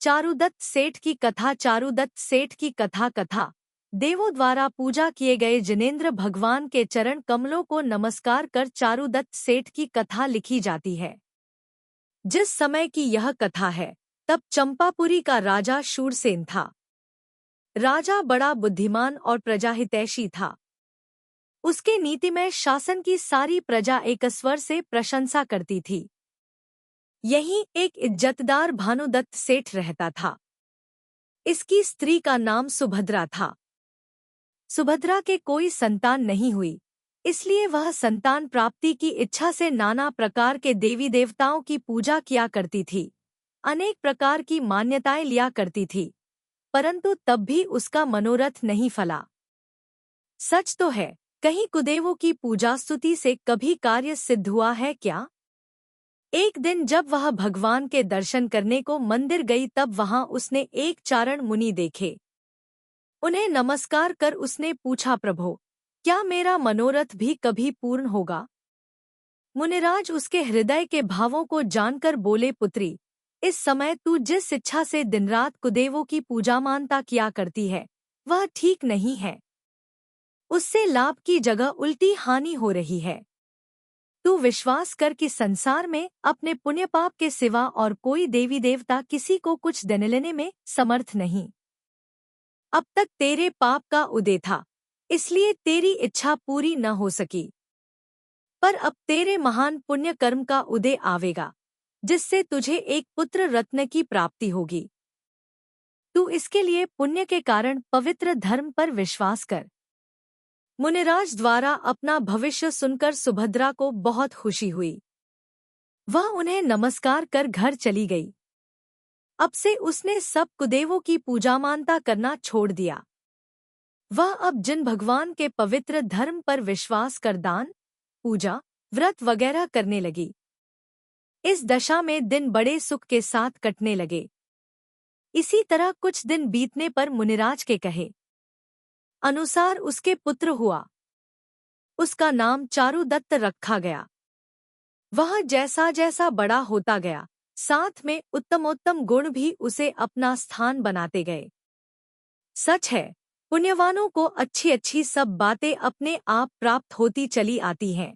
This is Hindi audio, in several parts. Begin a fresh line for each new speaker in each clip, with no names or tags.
चारुदत्त सेठ की कथा। चारुदत्त सेठ की कथा देवों द्वारा पूजा किए गए जिनेंद्र भगवान के चरण कमलों को नमस्कार कर चारुदत्त सेठ की कथा लिखी जाती है। जिस समय की यह कथा है तब चंपापुरी का राजा शूरसेन था। राजा बड़ा बुद्धिमान और प्रजाहितैषी था। उसके नीतिमय शासन की सारी प्रजा एक स्वर से प्रशंसा करती थी। यहीं एक इज्जतदार भानुदत्त सेठ रहता था। इसकी स्त्री का नाम सुभद्रा था। सुभद्रा के कोई संतान नहीं हुई, इसलिए वह संतान प्राप्ति की इच्छा से नाना प्रकार के देवी देवताओं की पूजा किया करती थी, अनेक प्रकार की मान्यताएं लिया करती थी, परंतु तब भी उसका मनोरथ नहीं फला। सच तो है, कहीं कुदेवों की पूजा स्तुति से कभी कार्य सिद्ध हुआ है क्या? एक दिन जब वह भगवान के दर्शन करने को मंदिर गई तब वहां उसने एक चारण मुनि देखे। उन्हें नमस्कार कर उसने पूछा, प्रभो, क्या मेरा मनोरथ भी कभी पूर्ण होगा? मुनिराज उसके हृदय के भावों को जानकर बोले, पुत्री, इस समय तू जिस इच्छा से दिनरात कुदेवों की पूजा मानता किया करती है वह ठीक नहीं है। उससे लाभ की जगह उल्टी हानि हो रही है। तू विश्वास कर कि संसार में अपने पुण्य पाप के सिवा और कोई देवी देवता किसी को कुछ देने लेने में समर्थ नहीं। अब तक तेरे पाप का उदय था, इसलिए तेरी इच्छा पूरी न हो सकी, पर अब तेरे महान पुण्य कर्म का उदय आवेगा, जिससे तुझे एक पुत्र रत्न की प्राप्ति होगी। तू इसके लिए पुण्य के कारण पवित्र धर्म पर विश्वास कर। मुनिराज द्वारा अपना भविष्य सुनकर सुभद्रा को बहुत खुशी हुई। वह उन्हें नमस्कार कर घर चली गई। अब से उसने सब कुदेवों की पूजा मानता करना छोड़ दिया। वह अब जिन भगवान के पवित्र धर्म पर विश्वास कर दान, पूजा, व्रत वगैरह करने लगी। इस दशा में दिन बड़े सुख के साथ कटने लगे। इसी तरह कुछ दिन बीतने पर मुनिराज के कहे अनुसार उसके पुत्र हुआ। उसका नाम चारुदत्त रखा गया। वह जैसा जैसा बड़ा होता गया, साथ में उत्तमोत्तम गुण भी उसे अपना स्थान बनाते गए। सच है, पुण्यवानों को अच्छी अच्छी सब बातें अपने आप प्राप्त होती चली आती हैं।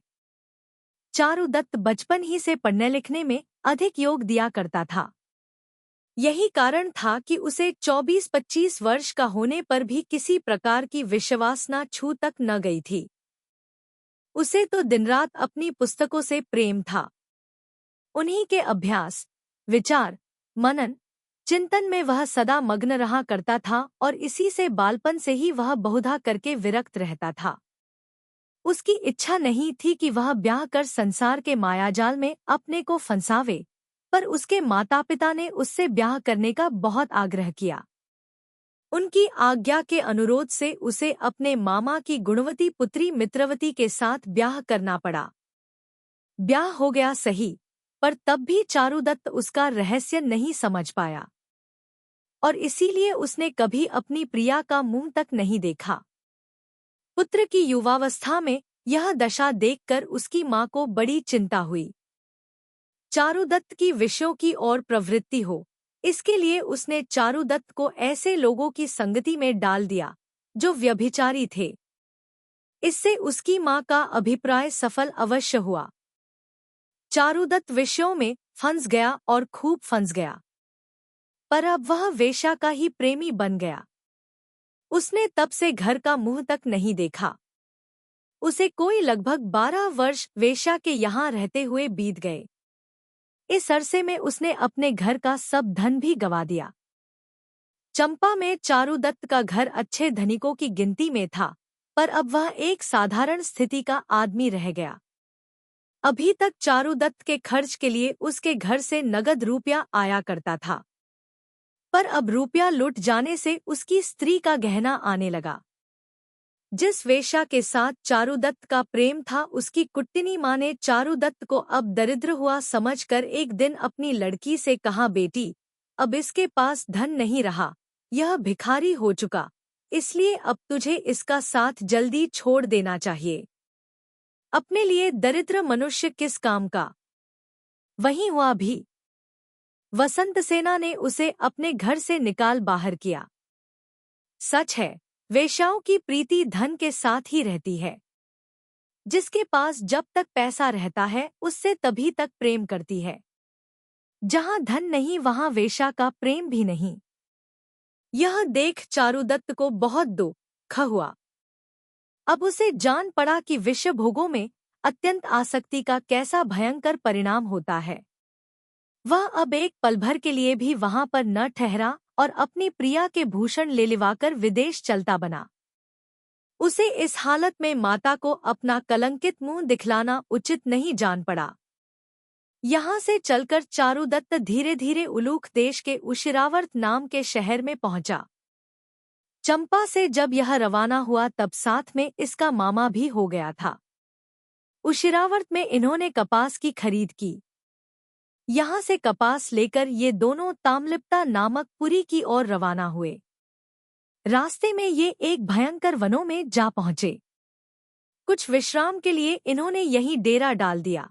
चारुदत्त बचपन ही से पढ़ने लिखने में अधिक योग दिया करता था। यही कारण था कि उसे 24-25 वर्ष का होने पर भी किसी प्रकार की विषयवासना छू तक न गई थी। उसे तो दिनरात अपनी पुस्तकों से प्रेम था। उन्हीं के अभ्यास, विचार, मनन, चिंतन में वह सदा मग्न रहा करता था और इसी से बालपन से ही वह बहुधा करके विरक्त रहता था। उसकी इच्छा नहीं थी कि वह ब्याह कर संसार के मायाजाल में अपने को फंसावे, पर उसके माता पिता ने उससे ब्याह करने का बहुत आग्रह किया। उनकी आज्ञा के अनुरोध से उसे अपने मामा की गुणवती पुत्री मित्रवती के साथ ब्याह करना पड़ा। ब्याह हो गया सही, पर तब भी चारुदत्त उसका रहस्य नहीं समझ पाया और इसीलिए उसने कभी अपनी प्रिया का मुंह तक नहीं देखा। पुत्र की युवावस्था में यह दशा देखकर उसकी माँ को बड़ी चिंता हुई। चारुदत्त की विषयों की ओर प्रवृत्ति हो, इसके लिए उसने चारुदत्त को ऐसे लोगों की संगति में डाल दिया जो व्यभिचारी थे। इससे उसकी माँ का अभिप्राय सफल अवश्य हुआ। चारुदत्त विषयों में फंस गया और खूब फंस गया, पर अब वह वेश्या का ही प्रेमी बन गया। उसने तब से घर का मुंह तक नहीं देखा। उसे कोई लगभग 12 वर्ष वेश्या के यहाँ रहते हुए बीत गए। इस अरसे में उसने अपने घर का सब धन भी गवा दिया। चंपा में चारुदत्त का घर अच्छे धनिकों की गिनती में था, पर अब वह एक साधारण स्थिति का आदमी रह गया। अभी तक चारुदत्त के खर्च के लिए उसके घर से नगद रुपया आया करता था, पर अब रुपया लुट जाने से उसकी स्त्री का गहना आने लगा। जिस वेश्या के साथ चारुदत्त का प्रेम था, उसकी कुट्टिनी माँ ने चारुदत्त को अब दरिद्र हुआ समझकर एक दिन अपनी लड़की से कहा, बेटी, अब इसके पास धन नहीं रहा, यह भिखारी हो चुका, इसलिए अब तुझे इसका साथ जल्दी छोड़ देना चाहिए। अपने लिए दरिद्र मनुष्य किस काम का? वही हुआ भी। वसंतसेना ने उसे अपने घर से निकाल बाहर किया। सच है, वेश्याओं की प्रीति धन के साथ ही रहती है। जिसके पास जब तक पैसा रहता है उससे तभी तक प्रेम करती है। जहां धन नहीं वहां वेश्या का प्रेम भी नहीं। यह देख चारुदत्त को बहुत दुख हुआ। अब उसे जान पड़ा कि विषय भोगों में अत्यंत आसक्ति का कैसा भयंकर परिणाम होता है। वह अब एक पल भर के लिए भी वहां पर न ठहरा और अपनी प्रिया के भूषण ले लिवाकर विदेश चलता बना। उसे इस हालत में माता को अपना कलंकित मुंह दिखलाना उचित नहीं जान पड़ा। यहाँ से चलकर चारुदत्त धीरे धीरे उलूख देश के उशिरावर्त नाम के शहर में पहुंचा। चंपा से जब यह रवाना हुआ तब साथ में इसका मामा भी हो गया था। उशिरावर्त में इन्होंने कपास की खरीद की। यहाँ से कपास लेकर ये दोनों ताम्लिप्ता नामक पुरी की ओर रवाना हुए। रास्ते में ये एक भयंकर वनों में जा पहुंचे। कुछ विश्राम के लिए इन्होंने यहीं डेरा डाल दिया।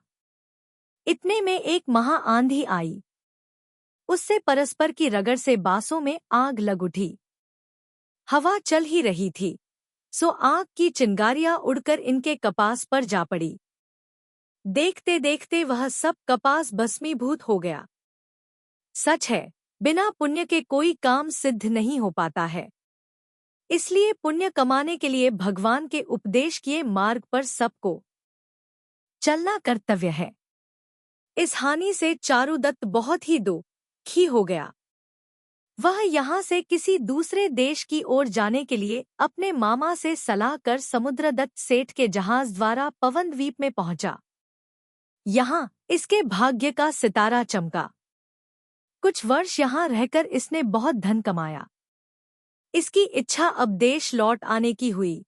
इतने में एक महा आंधी आई। उससे परस्पर की रगड़ से बांसों में आग लग उठी। हवा चल ही रही थी, सो आग की चिंगारियां उड़कर इनके कपास पर जा पड़ी। देखते देखते वह सब कपास भस्मीभूत हो गया। सच है, बिना पुण्य के कोई काम सिद्ध नहीं हो पाता है। इसलिए पुण्य कमाने के लिए भगवान के उपदेश किए मार्ग पर सबको चलना कर्तव्य है। इस हानि से चारुदत्त बहुत ही दुखी हो गया। वह यहाँ से किसी दूसरे देश की ओर जाने के लिए अपने मामा से सलाह कर समुद्रदत्त सेठ के जहाज द्वारा पवनद्वीप में पहुंचा। यहाँ इसके भाग्य का सितारा चमका। कुछ वर्ष यहाँ रहकर इसने बहुत धन कमाया। इसकी इच्छा अब देश लौट आने की हुई।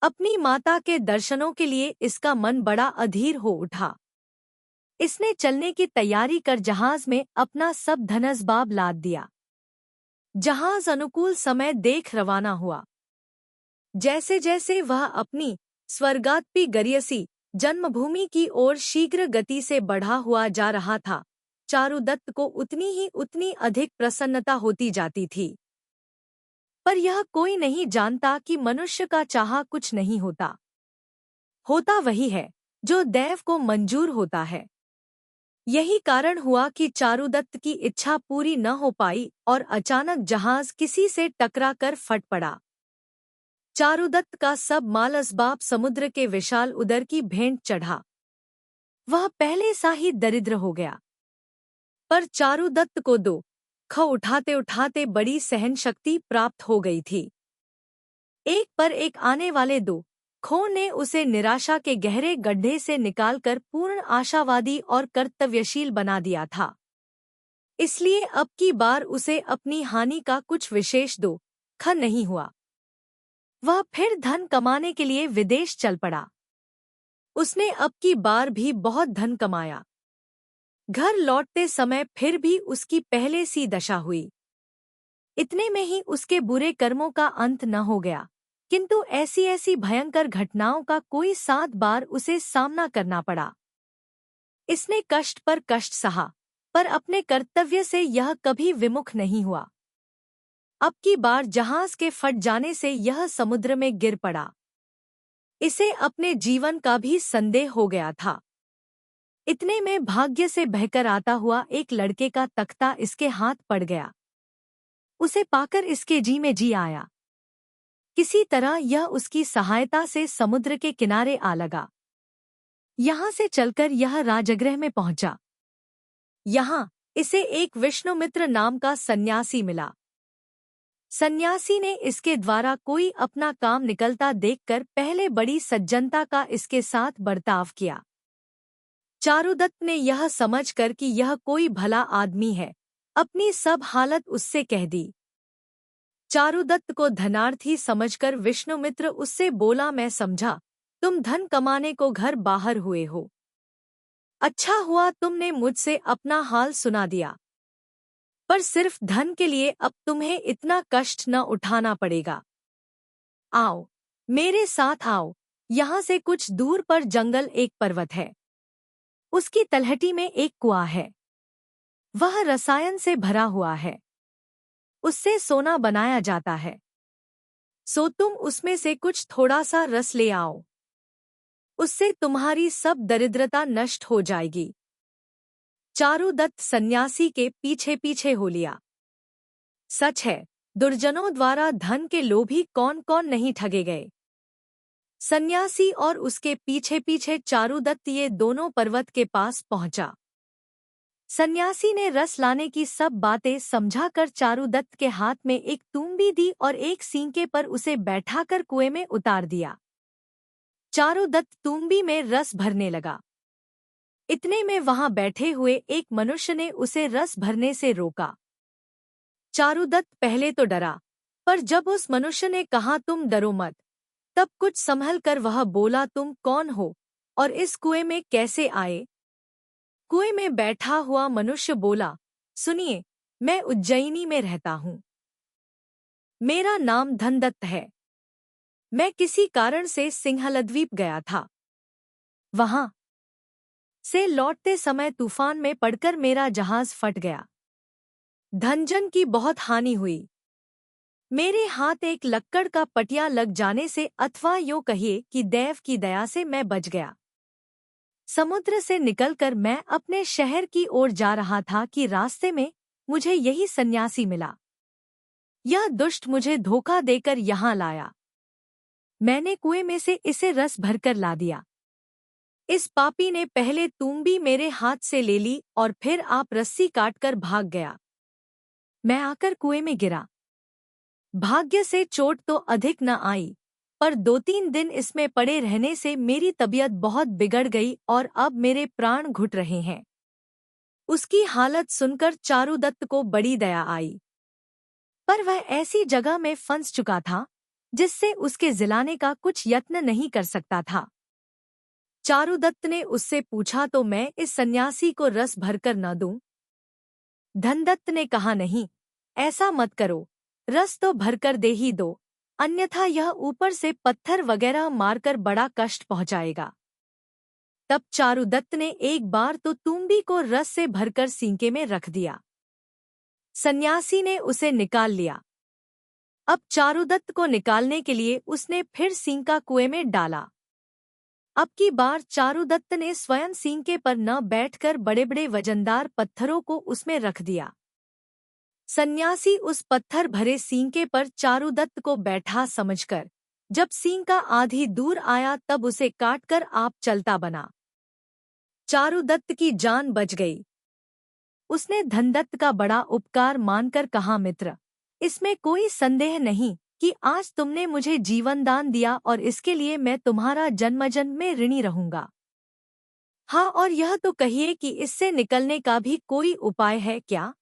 अपनी माता के दर्शनों के लिए इसका मन बड़ा अधीर हो उठा। इसने चलने की तैयारी कर जहाज में अपना सब धनसबाब लाद दिया। जहाज अनुकूल समय देख रवाना हुआ। जैसे जैसे वह अपनी स्वर्गात्पी गरियसी जन्मभूमि की ओर शीघ्र गति से बढ़ा हुआ जा रहा था, चारुदत्त को उतनी अधिक प्रसन्नता होती जाती थी। पर यह कोई नहीं जानता कि मनुष्य का चाहा कुछ नहीं होता। होता वही है जो दैव को मंजूर होता है। यही कारण हुआ कि चारुदत्त की इच्छा पूरी न हो पाई और अचानक जहाज किसी से टकरा कर फट पड़ा। चारुदत्त का सब माल असबाब समुद्र के विशाल उदर की भेंट चढ़ा। वह पहले सा ही दरिद्र हो गया। पर चारुदत्त को दुख उठाते उठाते बड़ी सहन शक्ति प्राप्त हो गई थी। एक पर एक आने वाले दुखों ने उसे निराशा के गहरे गड्ढे से निकालकर पूर्ण आशावादी और कर्तव्यशील बना दिया था। इसलिए अब की बार उसे अपनी हानि का कुछ विशेष दुख नहीं हुआ। वह फिर धन कमाने के लिए विदेश चल पड़ा। उसने अब की बार भी बहुत धन कमाया। घर लौटते समय फिर भी उसकी पहले सी दशा हुई। इतने में ही उसके बुरे कर्मों का अंत न हो गया, किंतु ऐसी ऐसी भयंकर घटनाओं का कोई 7 बार उसे सामना करना पड़ा। इसने कष्ट पर कष्ट सहा, पर अपने कर्तव्य से यह कभी विमुख नहीं हुआ। अब की बार जहाज के फट जाने से यह समुद्र में गिर पड़ा। इसे अपने जीवन का भी संदेह हो गया था। इतने में भाग्य से बहकर आता हुआ एक लड़के का तख्ता इसके हाथ पड़ गया। उसे पाकर इसके जी में जी आया। किसी तरह यह उसकी सहायता से समुद्र के किनारे आ लगा। यहाँ से चलकर यह राजगृह में पहुंचा। यहाँ इसे एक विष्णुमित्र नाम का सन्यासी मिला। सन्यासी ने इसके द्वारा कोई अपना काम निकलता देखकर पहले बड़ी सज्जनता का इसके साथ बर्ताव किया। चारुदत्त ने यह समझकर कि यह कोई भला आदमी है, अपनी सब हालत उससे कह दी। चारुदत्त को धनार्थी समझकर विष्णुमित्र उससे बोला, मैं समझा तुम धन कमाने को घर बाहर हुए हो। अच्छा हुआ तुमने मुझसे अपना हाल सुना दिया। पर सिर्फ धन के लिए अब तुम्हें इतना कष्ट न उठाना पड़ेगा। आओ, मेरे साथ आओ। यहाँ से कुछ दूर पर जंगल एक पर्वत है। उसकी तलहटी में एक कुआं है। वह रसायन से भरा हुआ है। उससे सोना बनाया जाता है। सो तुम उसमें से कुछ थोड़ा सा रस ले आओ। उससे तुम्हारी सब दरिद्रता नष्ट हो जाएगी। चारुदत्त सन्यासी के पीछे पीछे हो लिया। सच है, दुर्जनों द्वारा धन के लोभी कौन कौन नहीं ठगे गए। सन्यासी और उसके पीछे पीछे चारुदत्त ये दोनों पर्वत के पास पहुंचा। सन्यासी ने रस लाने की सब बातें समझाकर चारुदत्त के हाथ में एक तूंबी दी और एक सींके पर उसे बैठाकर कुएं में उतार दिया। चारुदत्त तूंबी में रस भरने लगा। इतने में वहां बैठे हुए एक मनुष्य ने उसे रस भरने से रोका। चारुदत्त पहले तो डरा, पर जब उस मनुष्य ने कहा तुम डरो मत, तब कुछ संभल कर वह बोला तुम कौन हो और इस कुएं में कैसे आए। कुएं में बैठा हुआ मनुष्य बोला, सुनिए, मैं उज्जैनी में रहता हूँ। मेरा नाम धनदत्त है। मैं किसी कारण से सिंहलद्वीप गया था। वहां से लौटते समय तूफान में पड़कर मेरा जहाज फट गया। धनजन की बहुत हानि हुई। मेरे हाथ एक लक्कड़ का पटिया लग जाने से अथवा यूं कहिए कि दैव की दया से मैं बच गया। समुद्र से निकलकर मैं अपने शहर की ओर जा रहा था कि रास्ते में मुझे यही सन्यासी मिला। यह दुष्ट मुझे धोखा देकर यहाँ लाया। मैंने कुएं में से इसे रस भरकर ला दिया। इस पापी ने पहले तूंबी मेरे हाथ से ले ली और फिर आप रस्सी काटकर भाग गया। मैं आकर कुएं में गिरा। भाग्य से चोट तो अधिक न आई, पर 2-3 दिन इसमें पड़े रहने से मेरी तबीयत बहुत बिगड़ गई और अब मेरे प्राण घुट रहे हैं। उसकी हालत सुनकर चारुदत्त को बड़ी दया आई, पर वह ऐसी जगह में फंस चुका था जिससे उसके जिलाने का कुछ यत्न नहीं कर सकता था। चारुदत्त ने उससे पूछा तो मैं इस सन्यासी को रस भरकर न दूं? धनदत्त ने कहा नहीं, ऐसा मत करो, रस तो भरकर दे ही दो, अन्यथा यह ऊपर से पत्थर वगैरह मारकर बड़ा कष्ट पहुंचाएगा। तब चारुदत्त ने एक बार तो तूंबी को रस से भरकर सींके में रख दिया। सन्यासी ने उसे निकाल लिया। अब चारुदत्त को निकालने के लिए उसने फिर सींका कुएं में डाला। अब की बार चारुदत्त ने स्वयं सींके पर न बैठकर बड़े बड़े वजनदार पत्थरों को उसमें रख दिया। सन्यासी उस पत्थर भरे सींके पर चारुदत्त को बैठा समझकर जब सींका आधी दूर आया तब उसे काटकर आप चलता बना। चारुदत्त की जान बच गई। उसने धनदत्त का बड़ा उपकार मानकर कहा, मित्र, इसमें कोई संदेह नहीं कि आज तुमने मुझे जीवन दान दिया और इसके लिए मैं तुम्हारा जन्मजन्म में ऋणी रहूंगा। हाँ, और यह तो कहिए कि इससे निकलने का भी कोई उपाय है क्या?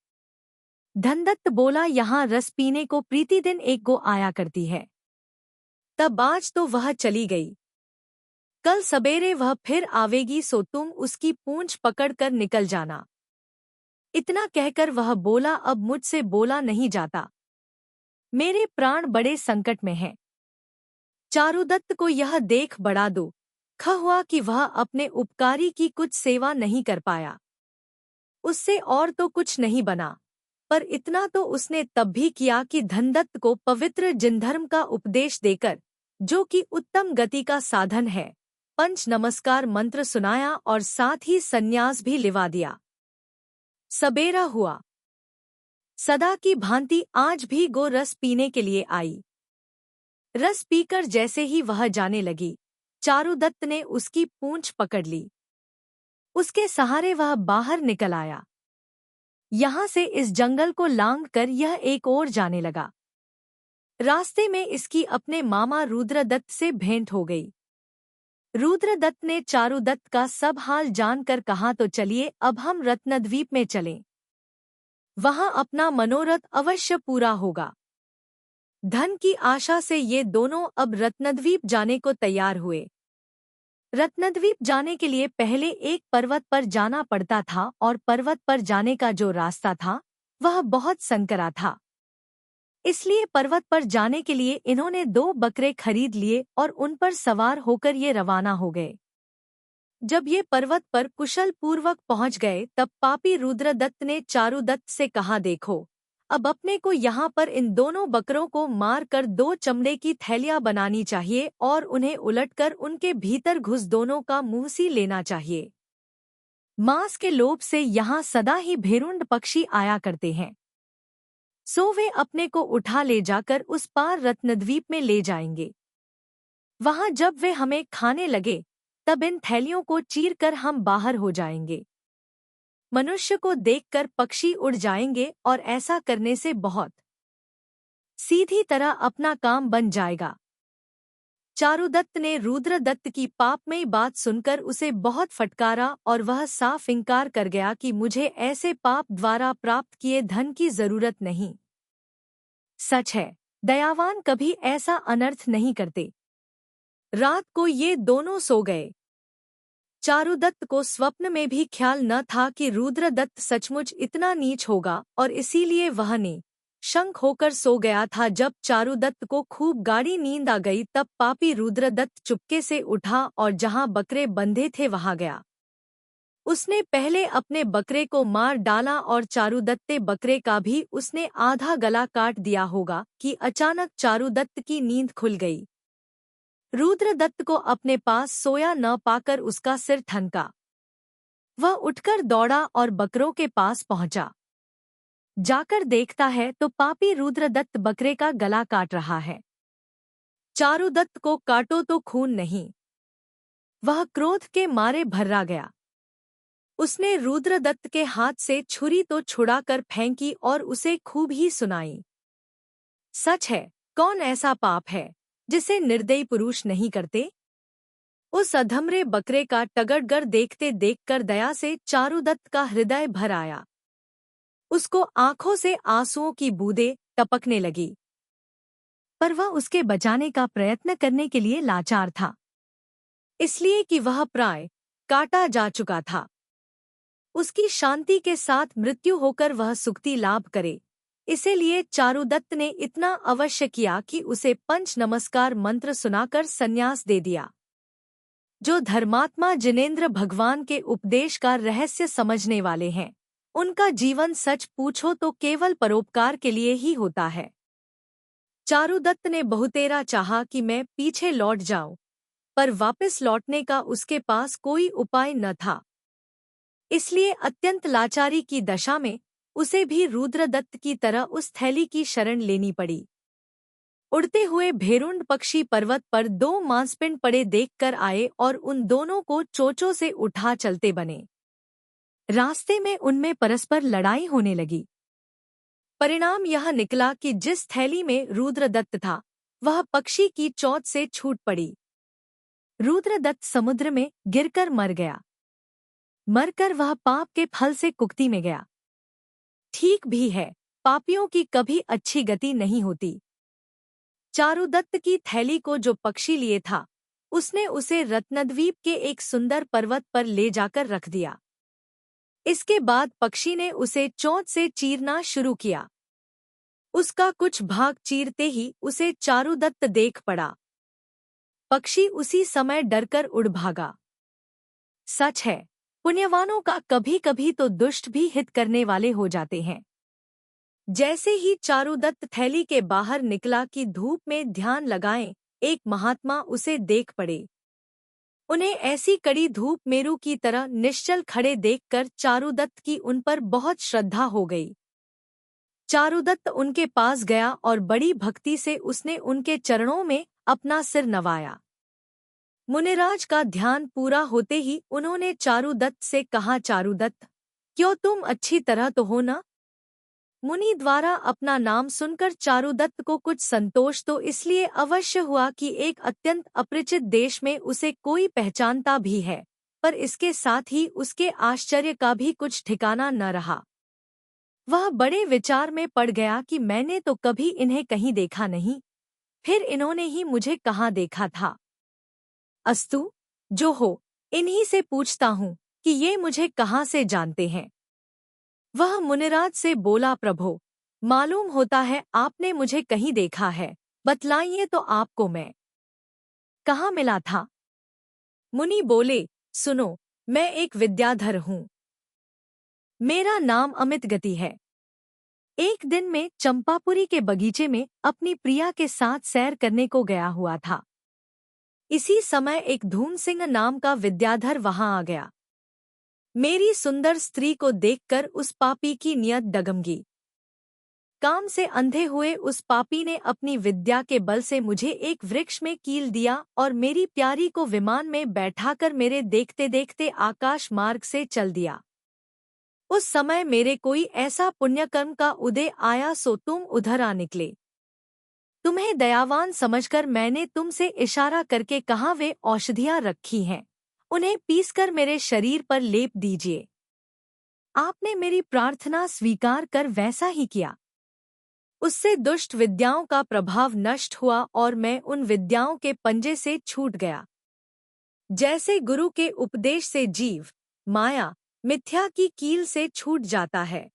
धनदत्त बोला, यहाँ रस पीने को प्रतिदिन एक गो आया करती है। तब आज तो वह चली गई, कल सवेरे वह फिर आवेगी, सो तुम उसकी पूंछ पकड़कर निकल जाना। इतना कहकर वह बोला, अब मुझसे बोला नहीं जाता, मेरे प्राण बड़े संकट में हैं। चारुदत्त को यह देख बड़ा दुख हुआ कि वह अपने उपकारी की कुछ सेवा नहीं कर पाया। उससे और तो कुछ नहीं बना, पर इतना तो उसने तब भी किया कि धनदत्त को पवित्र जिनधर्म का उपदेश देकर, जो कि उत्तम गति का साधन है, पंच नमस्कार मंत्र सुनाया और साथ ही संन्यास भी लिवा दिया। सबेरा हुआ। सदा की भांति आज भी गो रस पीने के लिए आई। रस पीकर जैसे ही वह जाने लगी, चारुदत्त ने उसकी पूंछ पकड़ ली। उसके सहारे वह बाहर निकल आया। यहाँ से इस जंगल को लांघ कर यह एक ओर जाने लगा। रास्ते में इसकी अपने मामा रुद्रदत्त से भेंट हो गई। रुद्रदत्त ने चारुदत्त का सब हाल जानकर कहा, तो चलिए अब हम रत्नद्वीप में चलें, वहां अपना मनोरथ अवश्य पूरा होगा। धन की आशा से ये दोनों अब रत्नद्वीप जाने को तैयार हुए। रत्नद्वीप जाने के लिए पहले एक पर्वत पर जाना पड़ता था और पर्वत पर जाने का जो रास्ता था वह बहुत संकरा था। इसलिए पर्वत पर जाने के लिए इन्होंने 2 बकरे खरीद लिए और उन पर सवार होकर ये रवाना हो गए। जब ये पर्वत पर कुशल पूर्वक पहुंच गए तब पापी रुद्रदत्त ने चारुदत्त से कहा, देखो, अब अपने को यहाँ पर इन दोनों बकरों को मार कर 2 चमड़े की थैलियां बनानी चाहिए और उन्हें उलटकर उनके भीतर घुस दोनों का मुंह सी लेना चाहिए। मांस के लोभ से यहाँ सदा ही भेरुंड पक्षी आया करते हैं, सो वे अपने को उठा ले जाकर उस पार रत्नद्वीप में ले जाएंगे। वहां जब वे हमें खाने लगे तब इन थैलियों को चीरकर हम बाहर हो जाएंगे। मनुष्य को देखकर पक्षी उड़ जाएंगे और ऐसा करने से बहुत सीधी तरह अपना काम बन जाएगा। चारुदत्त ने रुद्रदत्त की पापमयी बात सुनकर उसे बहुत फटकारा और वह साफ इंकार कर गया कि मुझे ऐसे पाप द्वारा प्राप्त किए धन की जरूरत नहीं। सच है, दयावान कभी ऐसा अनर्थ नहीं करते। रात को ये दोनों सो गए। चारुदत्त को स्वप्न में भी ख्याल न था कि रुद्रदत्त सचमुच इतना नीच होगा और इसीलिए वह शंक होकर सो गया था। जब चारुदत्त को खूब गाढ़ी नींद आ गई तब पापी रुद्रदत्त चुपके से उठा और जहां बकरे बंधे थे वहां गया। उसने पहले अपने बकरे को मार डाला और चारुदत्ते बकरे का भी उसने आधा गला काट दिया होगा कि अचानक चारुदत्त की नींद खुल गई। रुद्रदत्त को अपने पास सोया न पाकर उसका सिर ठनका। वह उठकर दौड़ा और बकरों के पास पहुंचा। जाकर देखता है तो पापी रुद्रदत्त बकरे का गला काट रहा है। चारुदत्त को काटो तो खून नहीं। वह क्रोध के मारे भर्रा गया। उसने रुद्रदत्त के हाथ से छुरी तो छुड़ाकर फेंकी और उसे खूब ही सुनाई। सच है, कौन ऐसा पाप है जिसे निर्दयी पुरुष नहीं करते। उस अधमरे बकरे का टगड़गर देखते देखकर दया से चारुदत्त का हृदय भर आया। उसको आंखों से आंसुओं की बूंदें टपकने लगी, पर वह उसके बचाने का प्रयत्न करने के लिए लाचार था, इसलिए कि वह प्राय काटा जा चुका था। उसकी शांति के साथ मृत्यु होकर वह सुक्ति लाभ करे, इसीलिए चारुदत्त ने इतना अवश्य किया कि उसे पंच नमस्कार मंत्र सुनाकर संन्यास दे दिया। जो धर्मात्मा जिनेंद्र भगवान के उपदेश का रहस्य समझने वाले हैं, उनका जीवन सच पूछो तो केवल परोपकार के लिए ही होता है। चारुदत्त ने बहुतेरा चाहा कि मैं पीछे लौट जाऊं, पर वापस लौटने का उसके पास कोई उपाय न था। इसलिए अत्यंत लाचारी की दशा में उसे भी रुद्रदत्त की तरह उस थैली की शरण लेनी पड़ी। उड़ते हुए भेरुंड पक्षी पर्वत पर 2 मांसपिंड पड़े देखकर आए और उन दोनों को चोंचों से उठा चलते बने। रास्ते में उनमें परस्पर लड़ाई होने लगी। परिणाम यह निकला कि जिस थैली में रुद्रदत्त था वह पक्षी की चोंच से छूट पड़ी। रुद्रदत्त समुद्र में गिरकर मर गया। मरकर वह पाप के फल से कुक्ति में गया। ठीक भी है, पापियों की कभी अच्छी गति नहीं होती। चारुदत्त की थैली को जो पक्षी लिए था उसने उसे रत्नद्वीप के एक सुंदर पर्वत पर ले जाकर रख दिया। इसके बाद पक्षी ने उसे चोंच से चीरना शुरू किया। उसका कुछ भाग चीरते ही उसे चारुदत्त देख पड़ा। पक्षी उसी समय डरकर उड़ भागा। सच है, पुण्यवानों का कभी कभी तो दुष्ट भी हित करने वाले हो जाते हैं। जैसे ही चारुदत्त थैली के बाहर निकला कि धूप में ध्यान लगाएं, एक महात्मा उसे देख पड़े। उन्हें ऐसी कड़ी धूप मेरू की तरह निश्चल खड़े देखकर चारुदत्त की उन पर बहुत श्रद्धा हो गई। चारुदत्त उनके पास गया और बड़ी भक्ति से उसने उनके चरणों में अपना सिर नवाया। मुनिराज का ध्यान पूरा होते ही उन्होंने चारुदत्त से कहा, चारुदत्त, क्यों तुम अच्छी तरह तो हो ना? मुनि द्वारा अपना नाम सुनकर चारुदत्त को कुछ संतोष तो इसलिए अवश्य हुआ कि एक अत्यंत अपरिचित देश में उसे कोई पहचानता भी है, पर इसके साथ ही उसके आश्चर्य का भी कुछ ठिकाना न रहा। वह बड़े विचार में पड़ गया कि मैंने तो कभी इन्हें कहीं देखा नहीं, फिर इन्होंने ही मुझे कहाँ देखा था। अस्तु, जो हो, इन्हीं से पूछता हूँ कि ये मुझे कहाँ से जानते हैं। वह मुनिराज से बोला, प्रभो, मालूम होता है आपने मुझे कहीं देखा है, बतलाइए तो आपको मैं कहाँ मिला था। मुनि बोले, सुनो, मैं एक विद्याधर हूँ। मेरा नाम अमित गति है। एक दिन मैं चंपापुरी के बगीचे में अपनी प्रिया के साथ सैर करने को गया हुआ था। इसी समय एक धूम सिंह नाम का विद्याधर वहां आ गया। मेरी सुंदर स्त्री को देखकर उस पापी की नियत डगमगी। काम से अंधे हुए उस पापी ने अपनी विद्या के बल से मुझे एक वृक्ष में कील दिया और मेरी प्यारी को विमान में बैठाकर मेरे देखते देखते आकाश मार्ग से चल दिया। उस समय मेरे कोई ऐसा पुण्यकर्म का उदय आया सो तुम उधर आ निकले। तुम्हें दयावान समझकर मैंने तुमसे इशारा करके कहा वे औषधियां रखी हैं, उन्हें पीसकर मेरे शरीर पर लेप दीजिए। आपने मेरी प्रार्थना स्वीकार कर वैसा ही किया। उससे दुष्ट विद्याओं का प्रभाव नष्ट हुआ और मैं उन विद्याओं के पंजे से छूट गया। जैसे गुरु के उपदेश से जीव माया मिथ्या की कील से छूट जाता है।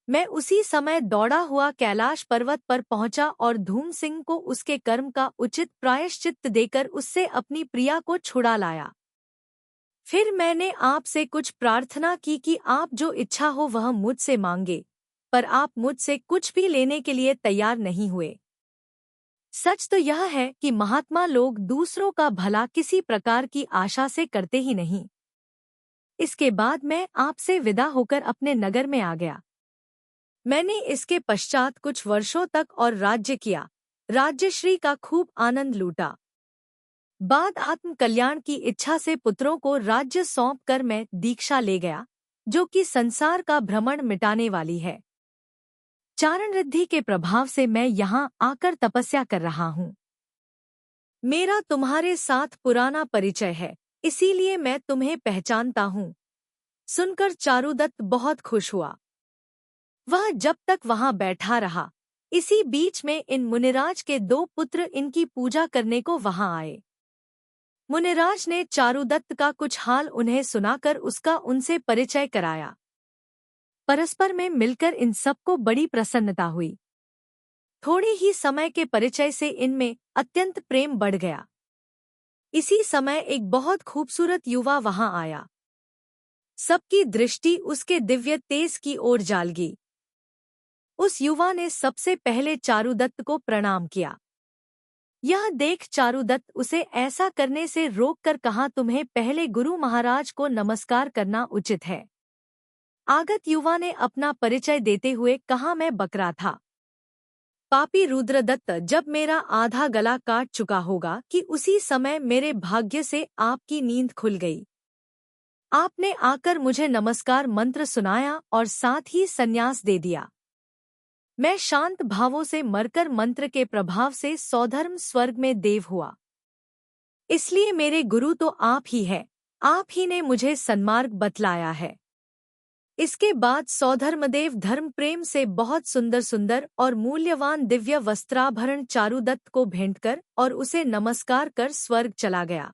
मैं उसी समय दौड़ा हुआ कैलाश पर्वत पर पहुंचा और धूम सिंह को उसके कर्म का उचित प्रायश्चित्त देकर उससे अपनी प्रिया को छुड़ा लाया। फिर मैंने आपसे कुछ प्रार्थना की कि आप जो इच्छा हो वह मुझसे मांगे, पर आप मुझसे कुछ भी लेने के लिए तैयार नहीं हुए। सच तो यह है कि महात्मा लोग दूसरों का भला किसी प्रकार की आशा से करते ही नहीं। इसके बाद मैं आपसे विदा होकर अपने नगर में आ गया। मैंने इसके पश्चात कुछ वर्षों तक और राज्य किया, राज्यश्री का खूब आनंद लूटा। बाद आत्म कल्याण की इच्छा से पुत्रों को राज्य सौंप कर मैं दीक्षा ले गया, जो कि संसार का भ्रमण मिटाने वाली है। चारण रिद्धि के प्रभाव से मैं यहाँ आकर तपस्या कर रहा हूँ। मेरा तुम्हारे साथ पुराना परिचय है, इसीलिए मैं तुम्हें पहचानता हूँ। सुनकर चारुदत्त बहुत खुश हुआ। वह जब तक वहां बैठा रहा, इसी बीच में इन मुनिराज के 2 पुत्र इनकी पूजा करने को वहां आए। मुनिराज ने चारुदत्त का कुछ हाल उन्हें सुनाकर उसका उनसे परिचय कराया। परस्पर में मिलकर इन सबको बड़ी प्रसन्नता हुई। थोड़ी ही समय के परिचय से इनमें अत्यंत प्रेम बढ़ गया। इसी समय एक बहुत खूबसूरत युवा वहां आया। सबकी दृष्टि उसके दिव्य तेज की ओर जालगी। उस युवा ने सबसे पहले चारुदत्त को प्रणाम किया। यह देख चारुदत्त उसे ऐसा करने से रोककर कहा, तुम्हें पहले गुरु महाराज को नमस्कार करना उचित है। आगत युवा ने अपना परिचय देते हुए कहा, मैं बकरा था। पापी रुद्रदत्त जब मेरा आधा गला काट चुका होगा कि उसी समय मेरे भाग्य से आपकी नींद खुल गई। आपने आकर मुझे नमस्कार मंत्र सुनाया और साथ ही संन्यास दे दिया। मैं शांत भावों से मरकर मंत्र के प्रभाव से सौधर्म स्वर्ग में देव हुआ। इसलिए मेरे गुरु तो आप ही हैं, आप ही ने मुझे सन्मार्ग बतलाया है। इसके बाद सौधर्मदेव धर्म प्रेम से बहुत सुंदर सुंदर और मूल्यवान दिव्य वस्त्राभरण चारुदत्त को भेंट कर और उसे नमस्कार कर स्वर्ग चला गया।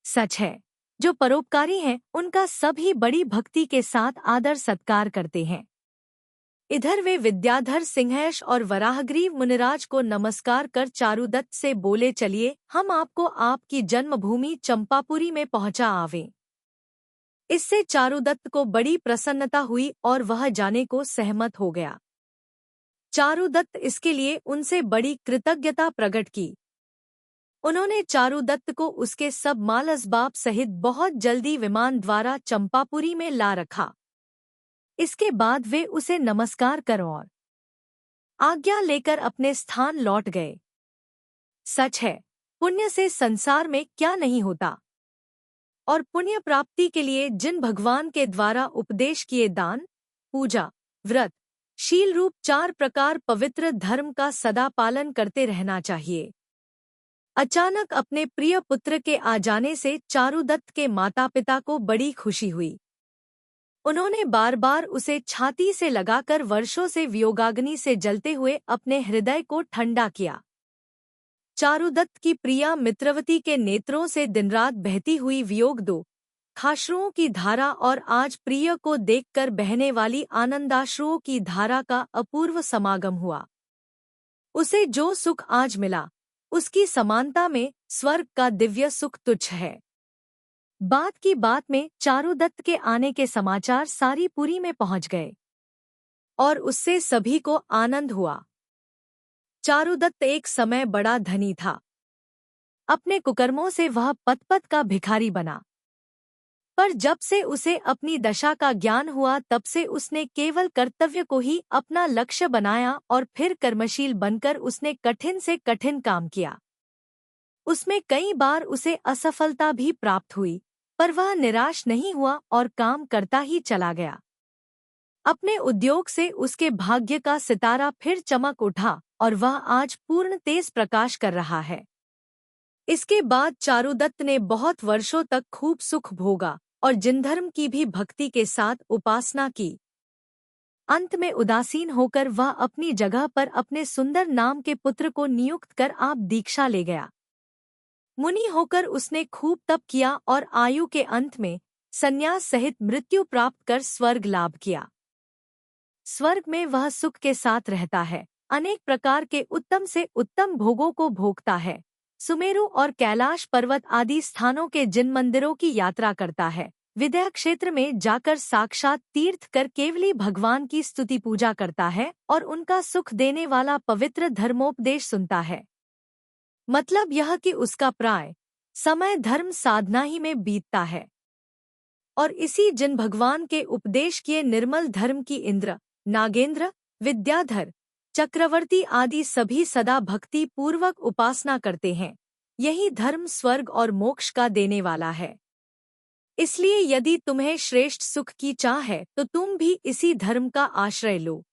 सच है, जो परोपकारी हैं उनका सभी बड़ी भक्ति के साथ आदर सत्कार करते हैं। इधर वे विद्याधर सिंहेश और वराहग्रीव मुनिराज को नमस्कार कर चारुदत्त से बोले, चलिए हम आपको आपकी जन्मभूमि चंपापुरी में पहुंचा आवें। इससे चारुदत्त को बड़ी प्रसन्नता हुई और वह जाने को सहमत हो गया। चारुदत्त इसके लिए उनसे बड़ी कृतज्ञता प्रकट की। उन्होंने चारुदत्त को उसके सब माल असबाब सहित बहुत जल्दी विमान द्वारा चंपापुरी में ला रखा। इसके बाद वे उसे नमस्कार कर और आज्ञा लेकर अपने स्थान लौट गए। सच है, पुण्य से संसार में क्या नहीं होता, और पुण्य प्राप्ति के लिए जिन भगवान के द्वारा उपदेश किए दान, पूजा, व्रत, शील रूप 4 प्रकार पवित्र धर्म का सदा पालन करते रहना चाहिए। अचानक अपने प्रिय पुत्र के आ जाने से चारुदत्त के माता पिता को बड़ी खुशी हुई। उन्होंने बार बार उसे छाती से लगाकर वर्षों से वियोगाग्नि से जलते हुए अपने हृदय को ठंडा किया। चारुदत्त की प्रिया मित्रवती के नेत्रों से दिनरात बहती हुई वियोग दो खाश्रुओं की धारा और आज प्रिय को देखकर बहने वाली आनंदाश्रुओं की धारा का अपूर्व समागम हुआ। उसे जो सुख आज मिला, उसकी समानता में स्वर्ग का दिव्य सुख तुच्छ है। बात की बात में चारुदत्त के आने के समाचार सारी पुरी में पहुंच गए और उससे सभी को आनंद हुआ। चारुदत्त एक समय बड़ा धनी था। अपने कुकर्मों से वह पद-पद का भिखारी बना। पर जब से उसे अपनी दशा का ज्ञान हुआ तब से उसने केवल कर्तव्य को ही अपना लक्ष्य बनाया और फिर कर्मशील बनकर उसने कठिन से कठिन काम किया। उसमें कई बार उसे असफलता भी प्राप्त हुई, पर वह निराश नहीं हुआ और काम करता ही चला गया। अपने उद्योग से उसके भाग्य का सितारा फिर चमक उठा और वह आज पूर्ण तेज प्रकाश कर रहा है। इसके बाद चारुदत्त ने बहुत वर्षों तक खूब सुख भोगा और जिनधर्म की भी भक्ति के साथ उपासना की। अंत में उदासीन होकर वह अपनी जगह पर अपने सुंदर नाम के पुत्र को नियुक्त कर आप दीक्षा ले गया। मुनि होकर उसने खूब तप किया और आयु के अंत में संन्यास सहित मृत्यु प्राप्त कर स्वर्ग लाभ किया। स्वर्ग में वह सुख के साथ रहता है, अनेक प्रकार के उत्तम से उत्तम भोगों को भोगता है, सुमेरु और कैलाश पर्वत आदि स्थानों के जिन मंदिरों की यात्रा करता है, विद्या क्षेत्र में जाकर साक्षात तीर्थ कर केवली भगवान की स्तुति पूजा करता है और उनका सुख देने वाला पवित्र धर्मोपदेश सुनता है। मतलब यह कि उसका प्राय समय धर्म साधना ही में बीतता है और इसी जिन भगवान के उपदेश किए निर्मल धर्म की इंद्र, नागेंद्र, विद्याधर, चक्रवर्ती आदि सभी सदा भक्ति पूर्वक उपासना करते हैं। यही धर्म स्वर्ग और मोक्ष का देने वाला है। इसलिए यदि तुम्हें श्रेष्ठ सुख की चाह है तो तुम भी इसी धर्म का आश्रय लो।